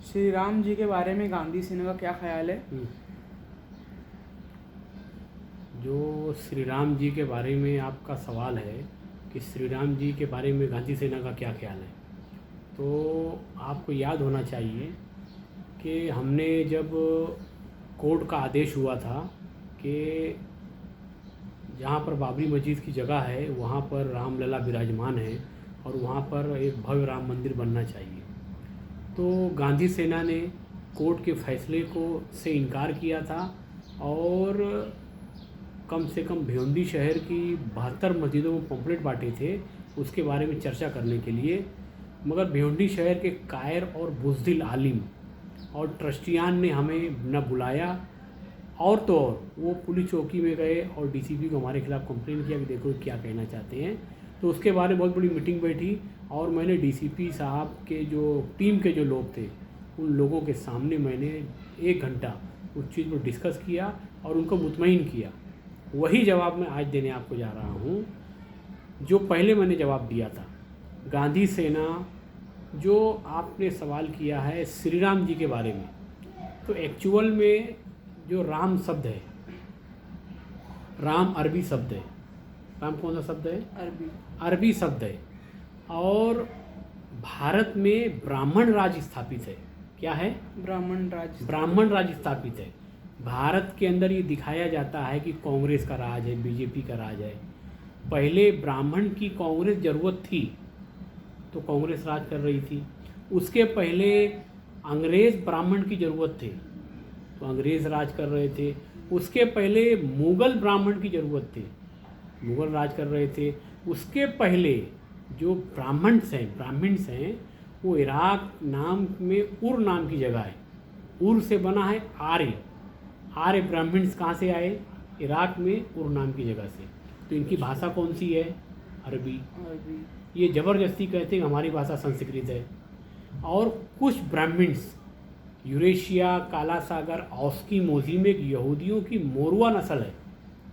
श्री राम जी के बारे में गांधी सेना का क्या ख्याल है? जो श्री राम जी के बारे में आपका सवाल है कि श्री राम जी के बारे में गांधी सेना का क्या ख्याल है, तो आपको याद होना चाहिए कि हमने जब कोर्ट का आदेश हुआ था कि जहाँ पर बाबरी मस्जिद की जगह है वहाँ पर रामलला विराजमान है और वहाँ पर एक भव्य राम मंदिर बनना चाहिए, तो गांधी सेना ने कोर्ट के फैसले को से इनकार किया था और कम से कम भिवंडी शहर की 72 मस्जिदों में पम्फलेट बांटे थे उसके बारे में चर्चा करने के लिए। मगर भिवंडी शहर के कायर और बुज़दिल आलिम और ट्रस्टियान ने हमें न बुलाया और तो और वो पुलिस चौकी में गए और डीसीपी को हमारे खिलाफ़ कंप्लेन किया कि देखो क्या कहना चाहते हैं। तो उसके बारे में बहुत बड़ी मीटिंग बैठी और मैंने डीसीपी साहब के जो टीम के जो लोग थे उन लोगों के सामने मैंने 1 घंटा उस चीज़ पर डिस्कस किया और उनको मुतमईन किया। वही जवाब मैं आज देने आपको जा रहा हूँ जो पहले मैंने जवाब दिया था। गांधी सेना जो आपने सवाल किया है श्री राम जी के बारे में, तो एक्चुअल में जो राम शब्द है, राम अरबी शब्द है। राम कौन सा शब्द है? अरबी शब्द है और भारत में ब्राह्मण राज स्थापित है। क्या है? ब्राह्मण राज स्थापित है। भारत के अंदर ये दिखाया जाता है कि कांग्रेस का राज है, बीजेपी का राज है। पहले ब्राह्मण की कांग्रेस ज़रूरत थी तो कांग्रेस राज कर रही थी। उसके पहले अंग्रेज़ ब्राह्मण की ज़रूरत थी तो अंग्रेज़ राज कर रहे थे। उसके पहले मुग़ल ब्राह्मण की ज़रूरत थी, मुग़ल राज कर रहे थे। उसके पहले जो ब्राह्मण्स हैं वो इराक नाम में उर नाम की जगह है, उर से बना है आर्य ब्राह्मण्स कहाँ से आए? इराक में उर नाम की जगह से। तो इनकी भाषा कौन सी है? अरबी। ये ज़बरदस्ती कहते हैं हमारी भाषा संस्कृत है। और कुछ ब्राह्मण्स यूरेशिया, काला सागर, औस्की मोजी में एक यहूदियों की मोरवा नस्ल है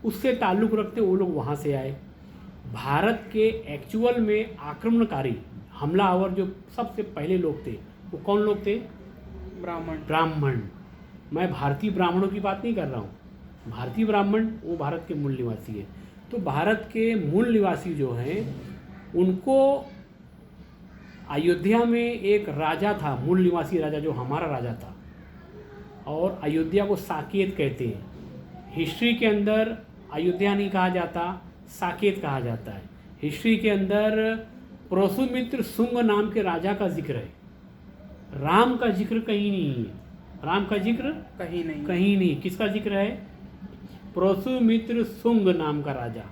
उससे ताल्लुक़ रखते वो लोग वहाँ से आए। भारत के एक्चुअल में आक्रमणकारी हमलावर जो सबसे पहले लोग थे वो कौन लोग थे? ब्राह्मण। मैं भारतीय ब्राह्मणों की बात नहीं कर रहा हूँ। भारतीय ब्राह्मण वो भारत के मूल निवासी है। तो भारत के मूल निवासी जो हैं उनको अयोध्या में एक राजा था, मूल निवासी राजा जो हमारा राजा था, और अयोध्या को साकेत कहते हैं। हिस्ट्री के अंदर अयोध्या नहीं कहा जाता, साकेत कहा जाता है। हिस्ट्री के अंदर परशुमित्र शुंग नाम के राजा का जिक्र है, राम का जिक्र कहीं नहीं है। राम का जिक्र कहीं नहीं। किसका जिक्र है? परशुमित्र शुंग नाम का राजा।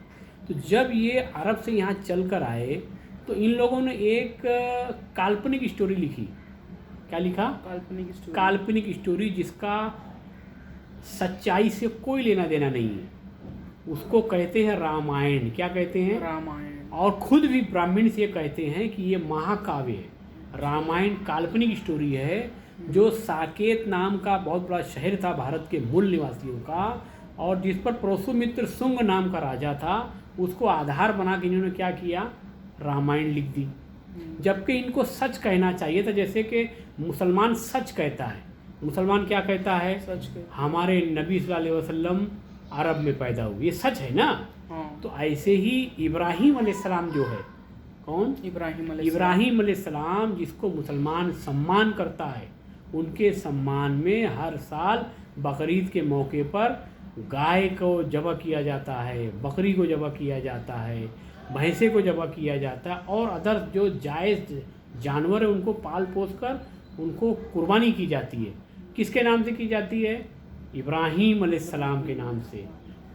तो जब ये अरब से यहाँ चल कर आए तो इन लोगों ने एक काल्पनिक स्टोरी लिखी। क्या लिखा? काल्पनिक स्टोरी जिसका सच्चाई से कोई लेना देना नहीं है। उसको कहते हैं रामायण। क्या कहते हैं? रामायण। और खुद भी ब्राह्मण से कहते हैं कि ये महाकाव्य है। रामायण काल्पनिक स्टोरी है जो साकेत नाम का बहुत बड़ा शहर था भारत के मूल निवासियों का, और जिस पर परशुमित्र शुंग नाम का राजा था उसको आधार बना के इन्होंने क्या किया? रामायण लिख दी। जबकि इनको सच कहना चाहिए था, जैसे कि मुसलमान सच कहता है। मुसलमान क्या कहता है? सच कहता। हमारे नबी सल्लल्लाहु अलैहि वसल्लम अरब में पैदा हुए, ये सच है ना? हाँ। तो ऐसे ही इब्राहिम अलैहिस्सलाम जो है, कौन? इब्राहिम अलैहिस्सलाम जिसको मुसलमान सम्मान करता है, उनके सम्मान में हर साल बकरीद के मौके पर गाय को ज़बह किया जाता है, बकरी को ज़बह किया जाता है, भैंसे को ज़बह किया जाता है, और अदर जो जायज़ जानवर है उनको पाल पोस कर उनको कुर्बानी की जाती है। किसके नाम से की जाती है? इब्राहिम अलैहिस्सलाम के नाम से।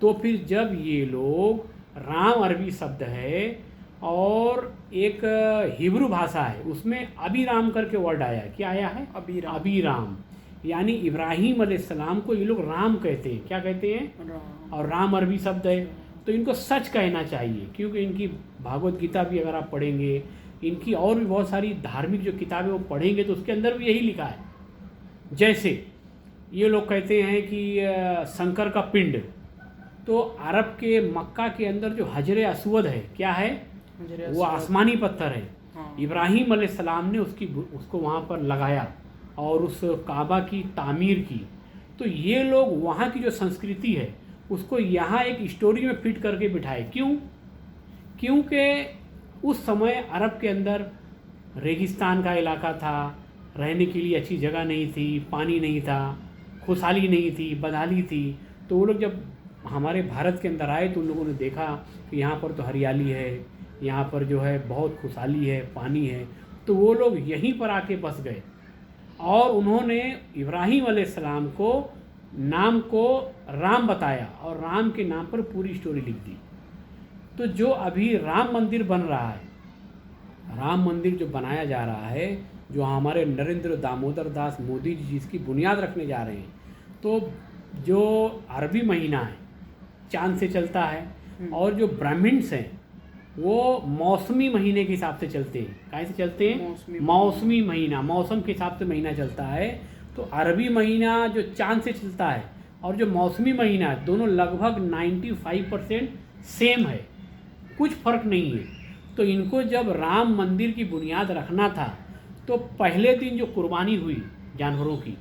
तो फिर जब ये लोग, राम अरबी शब्द है और एक हिब्रू भाषा है उसमें अबीराम करके वर्ड आया है। क्या आया है? अबीराम। यानी इब्राहिम अलैहिस्सलाम को ये लोग राम कहते हैं। क्या कहते हैं? और राम अरबी शब्द है। तो इनको सच कहना चाहिए, क्योंकि इनकी भागवत गीता भी अगर आप पढ़ेंगे, इनकी और भी बहुत सारी धार्मिक जो किताबें वो पढ़ेंगे तो उसके अंदर भी यही लिखा है। जैसे ये लोग कहते हैं कि शंकर का पिंड, तो अरब के मक्का के अंदर जो हजर असवद है, क्या है? वो आसमानी पत्थर है। हाँ। इब्राहिम अलैहिस्सलाम ने उसको वहाँ पर लगाया और उस काबा की तामीर की, तो ये लोग वहाँ की जो संस्कृति है उसको यहाँ एक स्टोरी में फिट करके बिठाए। क्यों? क्योंकि उस समय अरब के अंदर रेगिस्तान का इलाका था, रहने के लिए अच्छी जगह नहीं थी, पानी नहीं था, खुशहाली नहीं थी, बदहाली थी। तो वो लोग जब हमारे भारत के अंदर आए तो उन लोगों ने देखा कि यहाँ पर तो हरियाली है, यहाँ पर जो है बहुत खुशहाली है, पानी है, तो वो लोग यहीं पर आके बस गए और उन्होंने इब्राहीम अलैहिस्सलाम को नाम को राम बताया और राम के नाम पर पूरी स्टोरी लिख दी। तो जो अभी राम मंदिर बन रहा है, राम मंदिर जो बनाया जा रहा है, जो हमारे नरेंद्र दामोदर दास मोदी जी जिसकी बुनियाद रखने जा रहे हैं, तो जो अरबी महीना है चांद से चलता है और जो ब्राह्मण्स हैं वो मौसमी महीने के हिसाब से चलते हैं। कैसे चलते हैं? मौसमी महीना, मौसम के हिसाब से महीना चलता है। तो अरबी महीना जो चांद से चलता है और जो मौसमी महीना है, दोनों लगभग 95% सेम है, कुछ फर्क नहीं है। तो इनको जब राम मंदिर की बुनियाद रखना था तो पहले दिन जो कुर्बानी हुई जानवरों की,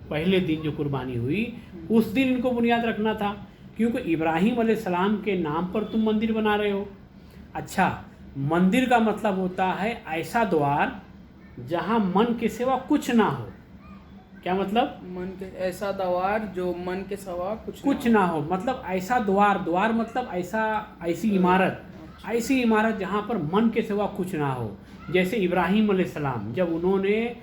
पहले दिन जो कुर्बानी हुई उस दिन इनको बुनियाद रखना था, क्योंकि इब्राहीम अलैहिस्सलाम के नाम पर तुम मंदिर बना रहे हो। अच्छा, मंदिर का मतलब होता है ऐसा द्वार जहाँ मन के सिवा कुछ ना हो। क्या मतलब? मन के ऐसा द्वार जो मन के सिवा कुछ ना हो, मतलब ऐसा द्वार, द्वार मतलब ऐसा, ऐसी इमारत, ऐसी इमारत जहाँ पर मन के सिवा कुछ ना हो। जैसे इब्राहीम अलैहिस्सलाम जब उन्होंने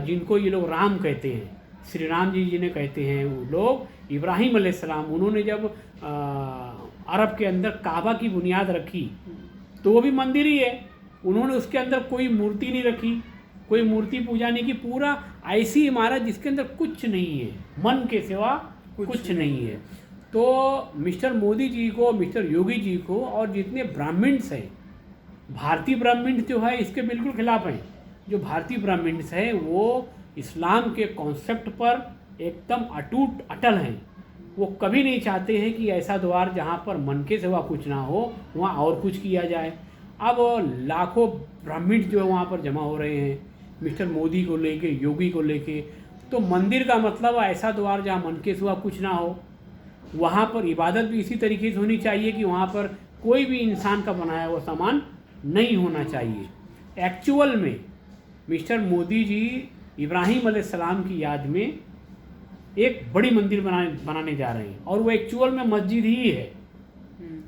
जिनको ये लोग राम कहते हैं, श्री राम जी जिन्हें कहते हैं वो लोग, इब्राहीम अलैहिस्सलाम, उन्होंने जब अरब के अंदर काबा की बुनियाद रखी तो वो भी मंदिर ही है। उन्होंने उसके अंदर कोई मूर्ति नहीं रखी, कोई मूर्ति पूजा नहीं की, पूरा ऐसी इमारत जिसके अंदर कुछ नहीं है, मन के सिवा कुछ नहीं है। तो मिस्टर मोदी जी को, मिस्टर योगी जी को और जितने ब्राह्मण्स हैं, भारतीय ब्राह्मण्स जो है इसके बिल्कुल खिलाफ हैं। जो भारतीय ब्राह्मण्स हैं वो इस्लाम के कॉन्सेप्ट पर एकदम अटूट अटल हैं। वो कभी नहीं चाहते हैं कि ऐसा द्वार जहाँ पर मन के सिवा कुछ ना हो वहाँ और कुछ किया जाए। अब लाखों ब्राह्मण जो है वहाँ पर जमा हो रहे हैं मिस्टर मोदी को लेके, योगी को लेके। तो मंदिर का मतलब ऐसा द्वार जहाँ मन के सिवा कुछ ना हो। वहाँ पर इबादत भी इसी तरीके से होनी चाहिए कि वहाँ पर कोई भी इंसान का बनाया हुआ सामान नहीं होना चाहिए। एक्चुअल में मिस्टर मोदी जी इब्राहीम अलैहिस्सलाम की याद में एक बड़ी मंदिर बनाने जा रहे हैं और वो एक्चुअल में मस्जिद ही है।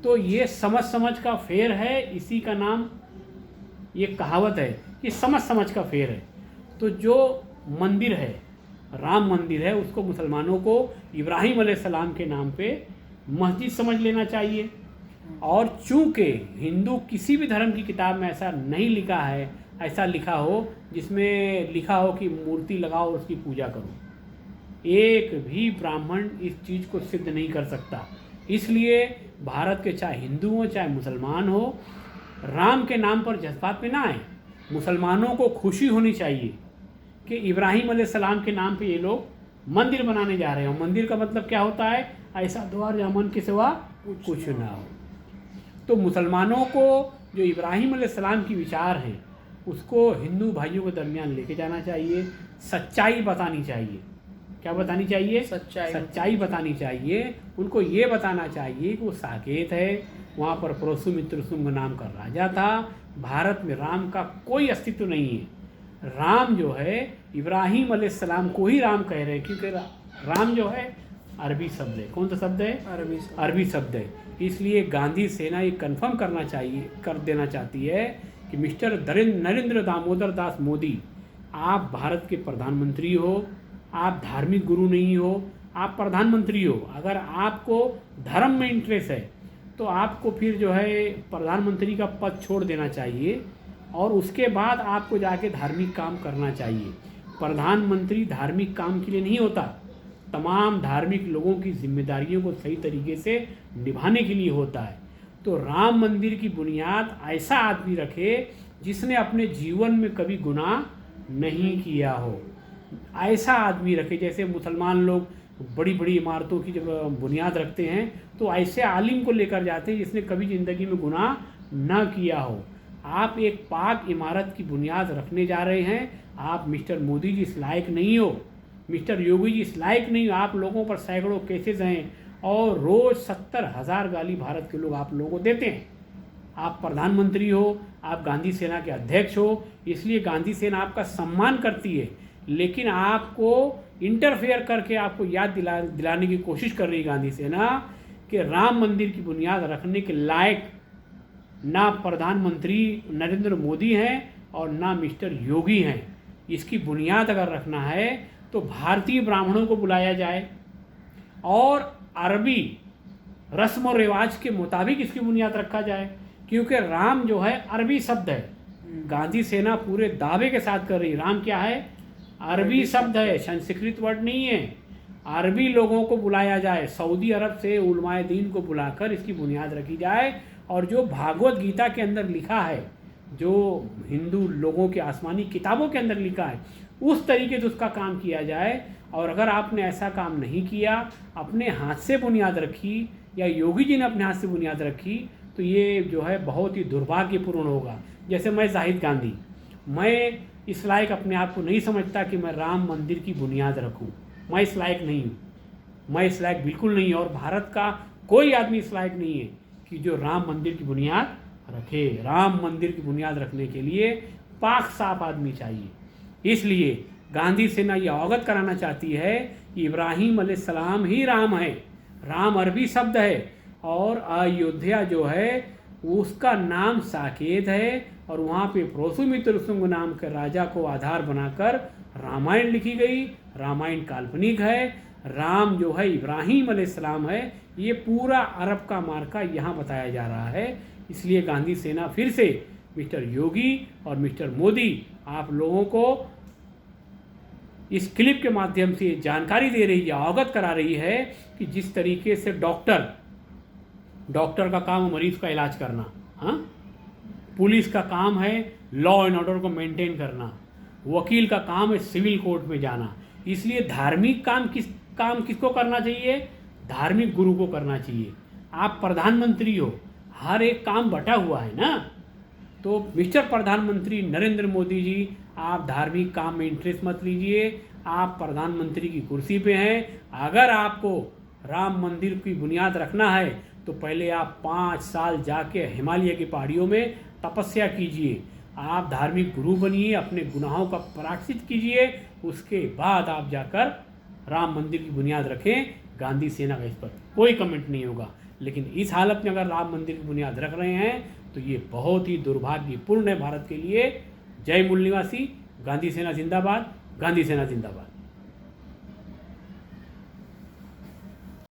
तो ये समझ का फेर है, इसी का नाम, ये कहावत है कि समझ का फेर है। तो जो मंदिर है, राम मंदिर है, उसको मुसलमानों को इब्राहीम अलैहिस्सलाम के नाम पे मस्जिद समझ लेना चाहिए। और चूँकि हिंदू किसी भी धर्म की किताब में ऐसा नहीं लिखा है, ऐसा लिखा हो जिसमें लिखा हो कि मूर्ति लगाओ और उसकी पूजा करो, एक भी ब्राह्मण इस चीज़ को सिद्ध नहीं कर सकता। इसलिए भारत के चाहे हिंदू हो चाहे मुसलमान हो, राम के नाम पर जज्बात में ना आए। मुसलमानों को खुशी होनी चाहिए कि इब्राहीम अलैहिस्सलाम के नाम पे ये लोग मंदिर बनाने जा रहे हो। मंदिर का मतलब क्या होता है? ऐसा द्वार जहाँ मन के सिवा कुछ ना हो। तो मुसलमानों को जो इब्राहीम अलैहिस्सलाम की विचार हैं उसको हिंदू भाइयों के दरमियान लेके जाना चाहिए, सच्चाई बतानी चाहिए। क्या बतानी चाहिए? सच्चाई बतानी चाहिए। उनको ये बताना चाहिए कि वो साकेत है, वहाँ पर परशुमित्र शुंग नाम का राजा था। भारत में राम का कोई अस्तित्व नहीं है। राम जो है, इब्राहीम अलैहिस्सलाम को ही राम कह रहे हैं, क्योंकि राम जो है अरबी शब्द है। कौन सा शब्द है? अरबी शब्द है। इसलिए गांधी सेना ये कन्फर्म कर देना चाहती है कि मिस्टर नरेंद्र दामोदर दास मोदी, आप भारत के प्रधानमंत्री हो, आप धार्मिक गुरु नहीं हो, आप प्रधानमंत्री हो। अगर आपको धर्म में इंटरेस्ट है तो आपको फिर जो है प्रधानमंत्री का पद छोड़ देना चाहिए और उसके बाद आपको जाके धार्मिक काम करना चाहिए। प्रधानमंत्री धार्मिक काम के लिए नहीं होता, तमाम धार्मिक लोगों की जिम्मेदारियों को सही तरीके से निभाने के लिए होता है। तो राम मंदिर की बुनियाद ऐसा आदमी रखे जिसने अपने जीवन में कभी गुनाह नहीं किया हो, ऐसा आदमी रखे। जैसे मुसलमान लोग बड़ी बड़ी इमारतों की जब बुनियाद रखते हैं तो ऐसे आलिम को लेकर जाते हैं जिसने कभी ज़िंदगी में गुनाह ना किया हो। आप एक पाक इमारत की बुनियाद रखने जा रहे हैं। आप मिस्टर मोदी जी इस लायक नहीं हो, मिस्टर योगी जी इस लायक नहीं हो। आप लोगों पर सैकड़ों केसेस हैं और रोज़ 70,000 गाली भारत के लोग आप लोगों को देते हैं। आप प्रधानमंत्री हो, आप गांधी सेना के अध्यक्ष हो, इसलिए गांधी सेना आपका सम्मान करती है, लेकिन आपको इंटरफेयर करके आपको याद दिलाने की कोशिश कर रही है गांधी सेना कि राम मंदिर की बुनियाद रखने के लायक ना प्रधानमंत्री नरेंद्र मोदी हैं और ना मिस्टर योगी हैं। इसकी बुनियाद अगर रखना है तो भारतीय ब्राह्मणों को बुलाया जाए और अरबी रस्म और रिवाज के मुताबिक इसकी बुनियाद रखा जाए, क्योंकि राम जो है अरबी शब्द है। गांधी सेना पूरे दावे के साथ कर रही है, राम क्या है? अरबी शब्द है, संस्कृत वर्ड नहीं है। अरबी लोगों को बुलाया जाए, सऊदी अरब से उलमाए दीन को बुलाकर इसकी बुनियाद रखी जाए और जो भागवत गीता के अंदर लिखा है, जो हिंदू लोगों के आसमानी किताबों के अंदर लिखा है, उस तरीके से उसका काम किया जाए। और अगर आपने ऐसा काम नहीं किया, अपने हाथ से बुनियाद रखी या योगी जी ने अपने हाथ से बुनियाद रखी, तो ये जो है बहुत ही दुर्भाग्यपूर्ण होगा। जैसे मैं जाहिद गांधी, मैं इस लायक अपने आप को नहीं समझता कि मैं राम मंदिर की बुनियाद रखूं। मैं इस लायक नहीं हूँ, मैं इस लायक बिल्कुल नहीं, और भारत का कोई आदमी इस लायक नहीं है कि जो राम मंदिर की बुनियाद रखे। राम मंदिर की बुनियाद रखने के लिए पाक साफ आदमी चाहिए। इसलिए गांधी सेना ये अवगत कराना चाहती है कि इब्राहिम अलैहिस्सलाम ही राम है। राम अरबी शब्द है और अयोध्या जो है उसका नाम साकेत है, और वहाँ पे प्रोसुमित्रसुंग नाम के राजा को आधार बनाकर रामायण लिखी गई। रामायण काल्पनिक है, राम जो है इब्राहिम अलैहिस्सलाम है। ये पूरा अरब का मार्का यहाँ बताया जा रहा है। इसलिए गांधी सेना फिर से मिस्टर योगी और मिस्टर मोदी आप लोगों को इस क्लिप के माध्यम से जानकारी दे रही है, अवगत करा रही है कि जिस तरीके से डॉक्टर का काम है मरीज का इलाज करना, हाँ, पुलिस का काम है लॉ एंड ऑर्डर को मेंटेन करना, वकील का काम है सिविल कोर्ट में जाना। इसलिए धार्मिक काम किसको करना चाहिए? धार्मिक गुरु को करना चाहिए। आप प्रधानमंत्री हो, हर एक काम बटा हुआ है ना, तो मिस्टर प्रधानमंत्री नरेंद्र मोदी जी, आप धार्मिक काम में इंटरेस्ट मत लीजिए। आप प्रधानमंत्री की कुर्सी पे हैं। अगर आपको राम मंदिर की बुनियाद रखना है तो पहले आप 5 साल जाके हिमालय की पहाड़ियों में तपस्या कीजिए। आप धार्मिक गुरु बनिए, अपने गुनाहों का प्रायश्चित कीजिए, उसके बाद आप जाकर राम मंदिर की बुनियाद रखें। गांधी सेना का इस पर कोई कमेंट नहीं होगा, लेकिन इस हालत में अगर राम मंदिर की बुनियाद रख रहे हैं तो ये बहुत ही दुर्भाग्यपूर्ण है भारत के लिए। जय मूल निवासी, गांधी सेना जिंदाबाद, गांधी सेना जिंदाबाद।